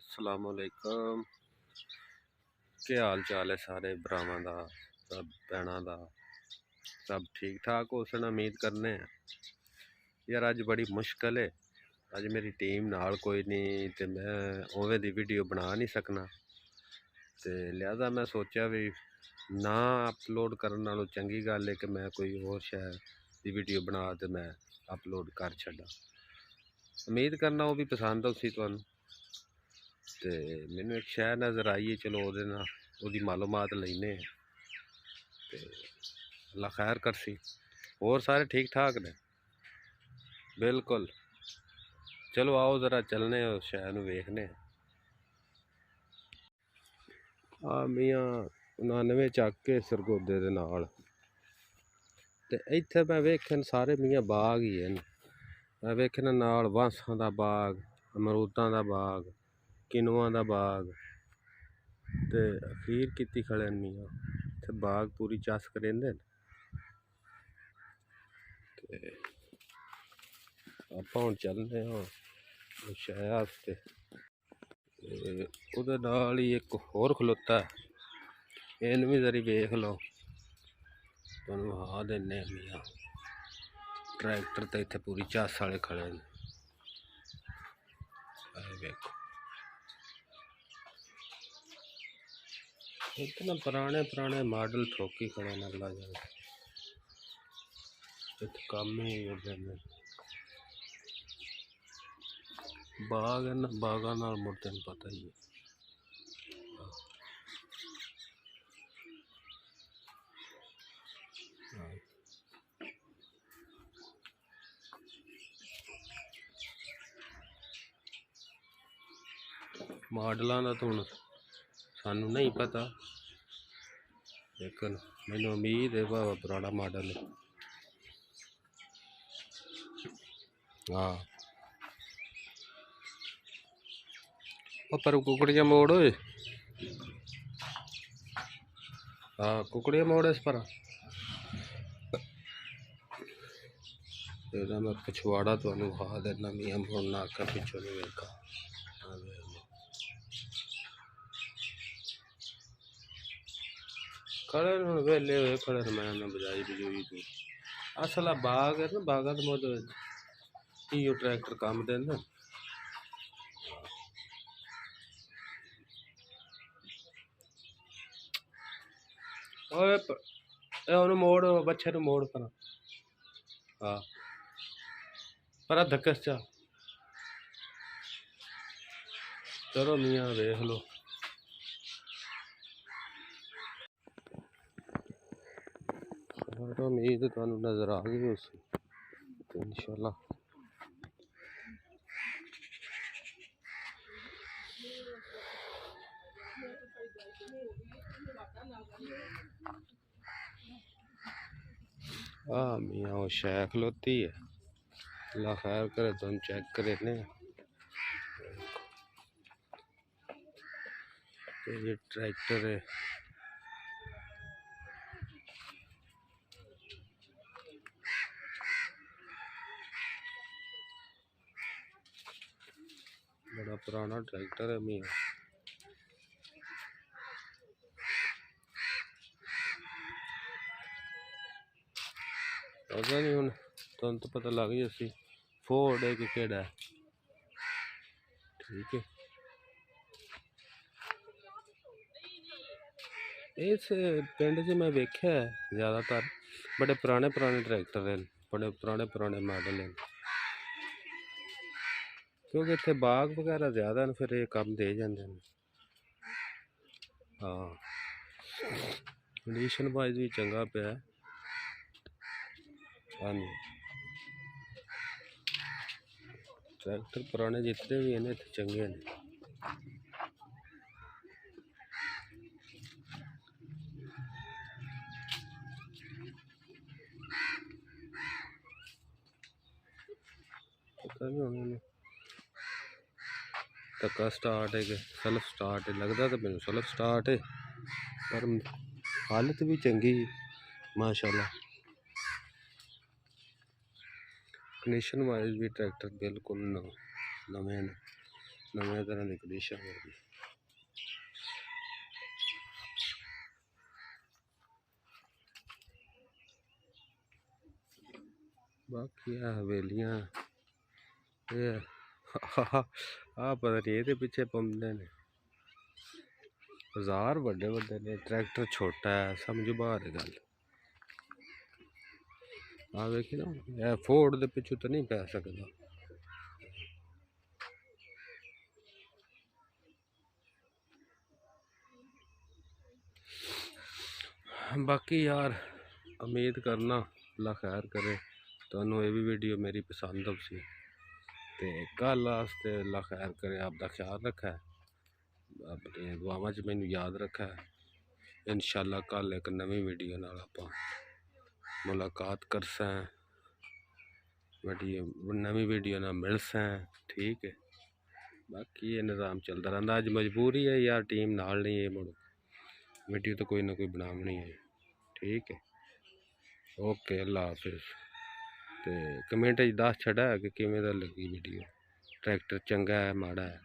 अस्सलाम वालेकुम। क्या हाल चाल है सारे भरावां दा, सब भैणां दा, सब ठीक ठाक हो सन उम्मीद करने हैं। यार अज बड़ी मुश्किल है, अज मेरी टीम नाल कोई नहीं तो मैं उवें दी वीडियो बना नहीं सकना, तो लिहाजा मैं सोचा भी ना अपलोड करने नालों चंगी गल है कि मैं कोई होर शहर दी वीडियो बना तो मैं अपलोड कर छड्डां। उम्मीद करना वो भी पसंद उसी तुहानूं। तो मैनू एक शहर नज़र आई है, चलो वो मालूमात लेने। तो अल्लाह खैर करसी, और सारे ठीक ठाक ने बिल्कुल। चलो आओ ज़रा चलने उस शहर नूं वेखने। मियाँ 99 चक के सरगोदे दे नाल ते इत्थे मैं वेखे सारे मियाँ बाग ही हैं। मैं वेखना नाल बांसां दा बाग, अमरूदां दा बाग, किनुआं दा बाग, ते अखीर कीती खड़े न मियाँ इत्थे बाग पूरी चस करेंदे न। ते आपां हुण चलने आं शहर आस्ते। उहदे नाल ही एक होर खलोता है, इन्हूं भी जरी वेख लो, तुहानूं वहा दिन्ने मियाँ। ट्रैक्टर तो इत्थे पूरी चस वाले खड़े न, वेखो इतना पुराने मॉडल ठोकी खड़े न। अल्लाह जाने इत्थे कम ही होंदे ने। बाग है ना, बागां नाल मुड़ तैनूं पता ही है। मॉडलों का तो हुण सानूं नहीं पता, लेकिन मैनूं उम्मीद है भावा पुराना मॉडल है। हाँ पर कुकड़िया मोड़ होए, हाँ कुकड़िया मोड़ इस पर मैं पिछवाड़ा तुहानूं विखा देना मियाँ। मुड़ ना आखा पिछों नहीं वेखा। खड़े हुण वेले होए खड़े न, मैं ना बजाई बजूई तू असल बाग है ना, बागा तो मुझ इो ट्रैक्टर काम देंदे। ओए ओनू मोड़, बच्चे नूं मोड़ पर। हाँ पर धक्कस चा। चलो मियाँ वेख लो। उम्मीद तुहानूं नज़र आ गई उस इंशाअल्लाह। हाँ मियाँ वो शै खलोती है, अल्लाह खैर करे। तुम चेक करे ने ये ट्रैक्टर है। बड़ा पुराना ट्रैक्टर है मियाँ। पता नहीं हुण तुहानूं तो पता लग जासी फोर्ड है कि केड़ा है। ठीक है, इस पिंड च मैं वेख्या है ज़्यादातर बड़े पुराने ट्रैक्टर हैं, बड़े पुराने मॉडल हैं, क्योंकि इत्थे बाग वगैरह ज़्यादा न, फिर ये कम दे जाते हैं। हाँ कंडीशन वाइज भी चंगा पिया। हाँ ट्रैक्टर पुराने जितने भी हैं इत्थे चंगे ने। पता नहीं उन्होंने धक्का स्टार्ट है कि सेल्फ स्टार्ट है, लगता तो मैनूं सेल्फ स्टार्ट है, पर हालत भी चंगी माशाल्लाह। कंडीशन वाइज भी ट्रैक्टर बिल्कुल नवे ने। नवे तरह की कंडीशन होगी। बाकी हवेलियां आ पता नहीं ये पिछे पौंदे ने। बाजार बड़े बड़े ने, ट्रैक्टर छोटा है, समझो बाहर गल। आ वेखी ना फोर्ड दे पिछू तो नहीं पै सकता। बाकी यार उम्मीद करना अल्लाह खैर करे तुहानू ये भी वीडियो मेरी पसंद आसी ते कल वास्ते अल्लाह खैर करे, आपका ख्याल रखा, अपनी दुआवां च मैनू याद रखा। इंशाअल्लाह कल एक नवी वीडियो नाल आपां मुलाकात करसां, नवी वीडियो नाल मिलसां। ठीक है, बाकी ये निज़ाम चलता रहा। अज मजबूरी है यार, टीम नाल नहीं है, मुड़ वीडियो तो कोई ना कोई बनानी है। ठीक है, ओके, अल्लाह हाफिज़। तो कमेंट दस छड़ा कि किवें दा लगी वीडियो, ट्रैक्टर चंगा है माड़ा है।